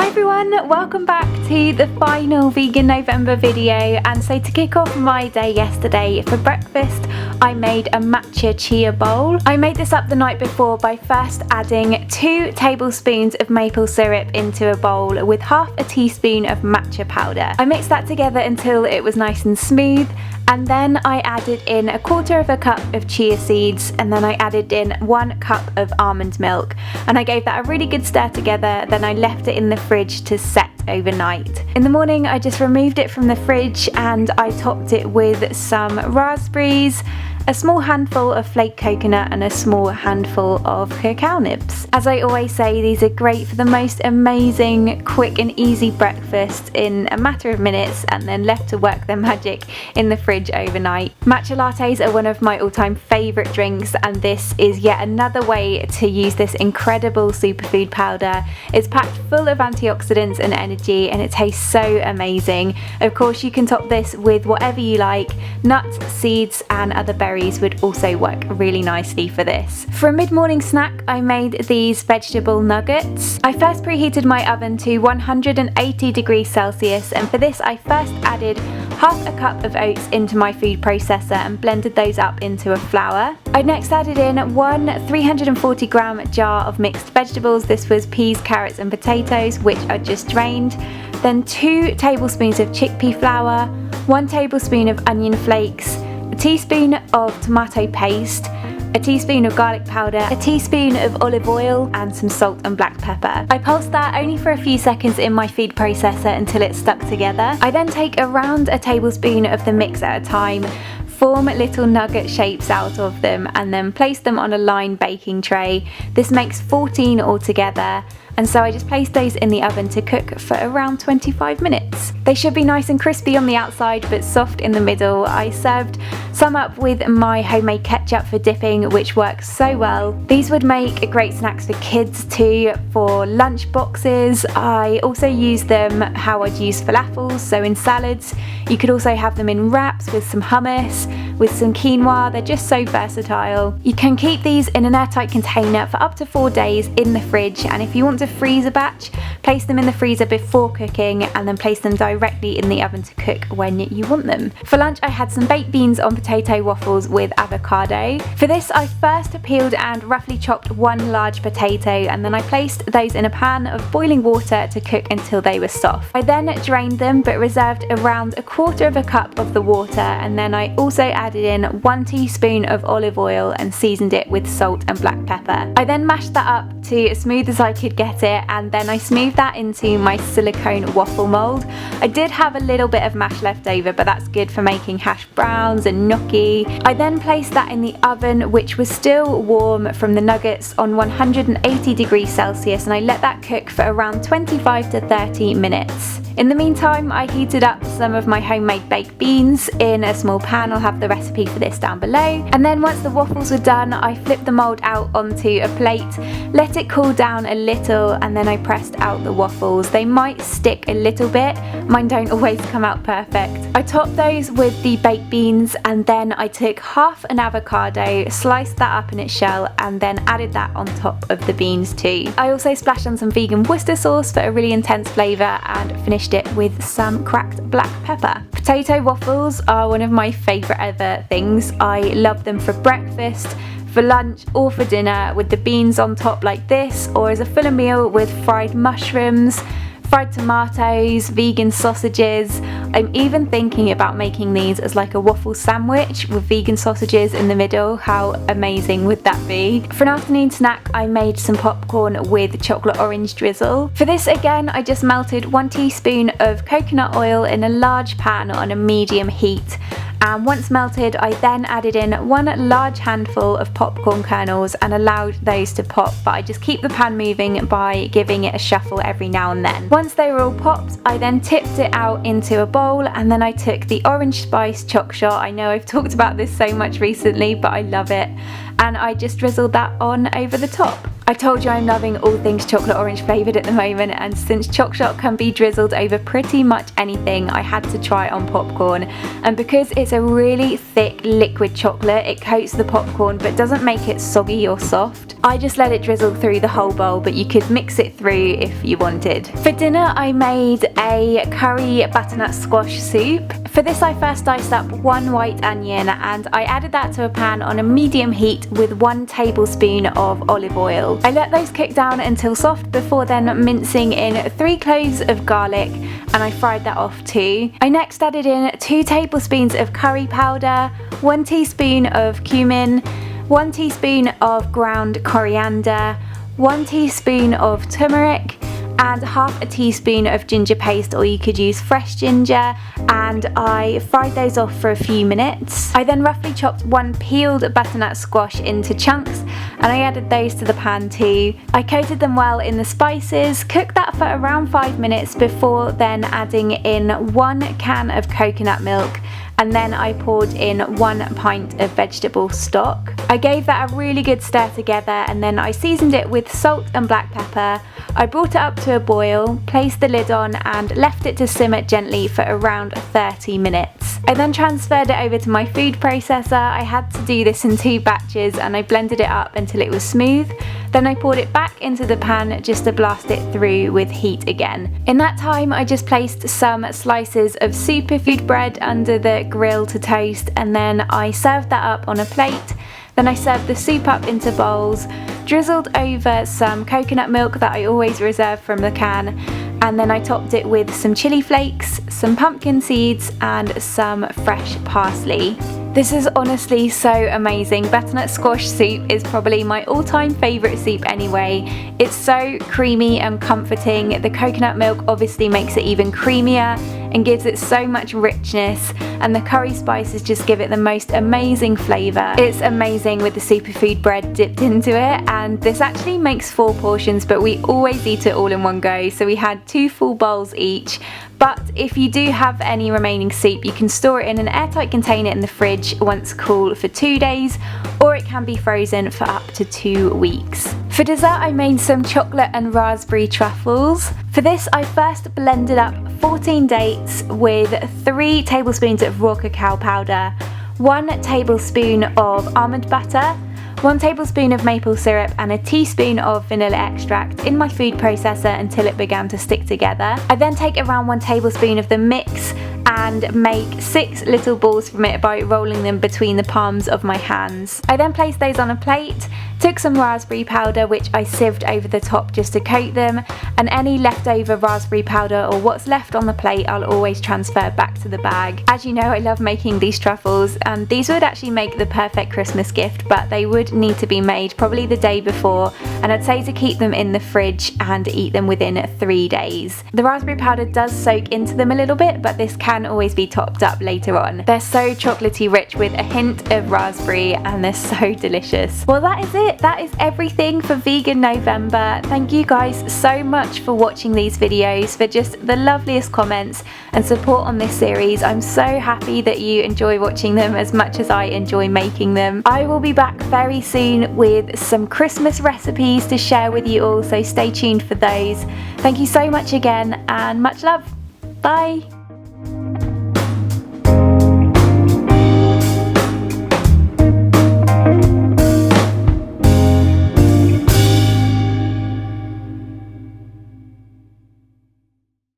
Hi everyone, welcome back to the final Vegan November video. And so to kick off my day yesterday, for breakfast I made a matcha chia bowl. I made this up the night before by first adding 2 tablespoons of maple syrup into a bowl with half a teaspoon of matcha powder. I mixed that together until it was nice and smooth, and then I added in 1/4 cup of chia seeds, and then I added in 1 cup of almond milk, and I gave that a really good stir together. Then I left it in the fridge to set overnight. In the morning I just removed it from the fridge and I topped it with some raspberries, a small handful of flake coconut and a small handful of cacao nibs. As I always say, these are great for the most amazing, quick and easy breakfast in a matter of minutes, and then left to work their magic in the fridge overnight. Matcha lattes are one of my all-time favourite drinks, and this is yet another way to use this incredible superfood powder. It's packed full of antioxidants and energy, and it tastes so amazing. Of course, you can top this with whatever you like. Nuts, seeds and other berries would also work really nicely for this. For a mid-morning snack, I made these vegetable nuggets. I first preheated my oven to 180 degrees Celsius, and for this I first added half a cup of oats into my food processor and blended those up into a flour. I next added in 1 340 gram jar of mixed vegetables. This was peas, carrots and potatoes, which I just drained. Then 2 tablespoons of chickpea flour, 1 tablespoon of onion flakes, a teaspoon of tomato paste, a teaspoon of garlic powder, a teaspoon of olive oil and some salt and black pepper. I pulsed that only for a few seconds in my food processor until it stuck together. I then take around a tablespoon of the mix at a time, form little nugget shapes out of them and then place them on a lined baking tray. This makes 14 altogether, and so I just placed those in the oven to cook for around 25 minutes. They should be nice and crispy on the outside but soft in the middle. I served some up with my homemade ketchup for dipping, which works so well. These would make great snacks for kids too, for lunch boxes. I also use them how I'd use falafels, so in salads. You could also have them in wraps with some hummus, with some quinoa. They're just so versatile. You can keep these in an airtight container for up to 4 days in the fridge, and if you want to freeze a batch, place them in the freezer before cooking and then place them directly in the oven to cook when you want them. For lunch I had some baked beans on potato waffles with avocado. For this I first peeled and roughly chopped 1 large potato, and then I placed those in a pan of boiling water to cook until they were soft. I then drained them but reserved around 1/4 cup of the water, and then I also added in 1 teaspoon of olive oil and seasoned it with salt and black pepper. I then mashed that up to as smooth as I could get it, and then I smoothed that into my silicone waffle mold. I did have a little bit of mash left over, but that's good for making hash browns and gnocchi. I then placed that in the oven, which was still warm from the nuggets, on 180 degrees Celsius, and I let that cook for around 25 to 30 minutes. In the meantime, I heated up some of my homemade baked beans in a small pan. I'll have the recipe for this down below. And then once the waffles were done, I flipped the mold out onto a plate, let it cool down a little, and then I pressed out the waffles. They might stick a little bit, mine don't always come out perfect. I topped those with the baked beans, and then I took half an avocado, sliced that up in its shell, and then added that on top of the beans too. I also splashed on some vegan Worcester sauce for a really intense flavour and finished it with some cracked black pepper. Potato waffles are one of my favourite ever things. I love them for breakfast, for lunch or for dinner, with the beans on top like this, or as a fuller meal with fried mushrooms, fried tomatoes, vegan sausages. I'm even thinking about making these as like a waffle sandwich with vegan sausages in the middle. How amazing would that be? For an afternoon snack I made some popcorn with chocolate orange drizzle. For this again I just melted 1 teaspoon of coconut oil in a large pan on a medium heat, and once melted I then added in 1 large handful of popcorn kernels and allowed those to pop, but I just keep the pan moving by giving it a shuffle every now and then. Once they were all popped, I then tipped it out into a bowl, and then I took the orange spice choc shot. I know I've talked about this so much recently, but I love it. and I just drizzled that on over the top. I told you I'm loving all things chocolate orange flavoured at the moment, and since Choc Shot can be drizzled over pretty much anything, I had to try it on popcorn. And because it's a really thick liquid chocolate, it coats the popcorn but doesn't make it soggy or soft. I just let it drizzle through the whole bowl, but you could mix it through if you wanted. For dinner I made a curry butternut squash soup. For this I first diced up 1 white onion and I added that to a pan on a medium heat with 1 tablespoon of olive oil. I let those cook down until soft before then mincing in 3 cloves of garlic, and I fried that off too. I next added in 2 tablespoons of curry powder, 1 teaspoon of cumin, 1 teaspoon of ground coriander, 1 teaspoon of turmeric, and half a teaspoon of ginger paste, or you could use fresh ginger, and I fried those off for a few minutes. I then roughly chopped 1 peeled butternut squash into chunks and I added those to the pan too. I coated them well in the spices, cooked that for around 5 minutes before then adding in 1 can of coconut milk, and then I poured in 1 pint of vegetable stock. I gave that a really good stir together and then I seasoned it with salt and black pepper. I brought it up to a boil, placed the lid on and left it to simmer gently for around 30 minutes. I then transferred it over to my food processor. I had to do this in 2 batches and I blended it up until it was smooth. Then I poured it back into the pan just to blast it through with heat again. In that time I just placed some slices of superfood bread under the grill to toast, and then I served that up on a plate. Then I served the soup up into bowls, drizzled over some coconut milk that I always reserve from the can, and then I topped it with some chili flakes, some pumpkin seeds and some fresh parsley. This is honestly so amazing. Butternut squash soup is probably my all-time favourite soup anyway. It's so creamy and comforting. The coconut milk obviously makes it even creamier and gives it so much richness, and the curry spices just give it the most amazing flavour. It's amazing with the superfood bread dipped into it, and this actually makes 4 portions, but we always eat it all in one go, so we had 2 full bowls each. But if you do have any remaining soup, you can store it in an airtight container in the fridge once cool for 2 days, or it can be frozen for up to 2 weeks. For dessert I made some chocolate and raspberry truffles. For this I first blended up 14 dates with 3 tablespoons of raw cacao powder, 1 tablespoon of almond butter, 1 tablespoon of maple syrup and a teaspoon of vanilla extract in my food processor until it began to stick together. I then take around 1 tablespoon of the mix and make 6 little balls from it by rolling them between the palms of my hands. I then placed those on a plate, took some raspberry powder which I sieved over the top just to coat them, and any leftover raspberry powder or what's left on the plate I'll always transfer back to the bag. As you know, I love making these truffles, and these would actually make the perfect Christmas gift, but they would need to be made probably the day before, and I'd say to keep them in the fridge and eat them within 3 days. The raspberry powder does soak into them a little bit, but this can always be topped up later on. They're so chocolatey rich with a hint of raspberry and they're so delicious. Well, that is it. That is everything for Vegan November. Thank you guys so much for watching these videos, for just the loveliest comments and support on this series. I'm so happy that you enjoy watching them as much as I enjoy making them. I will be back very soon with some Christmas recipes to share with you all, so stay tuned for those. Thank you so much again and much love. Bye!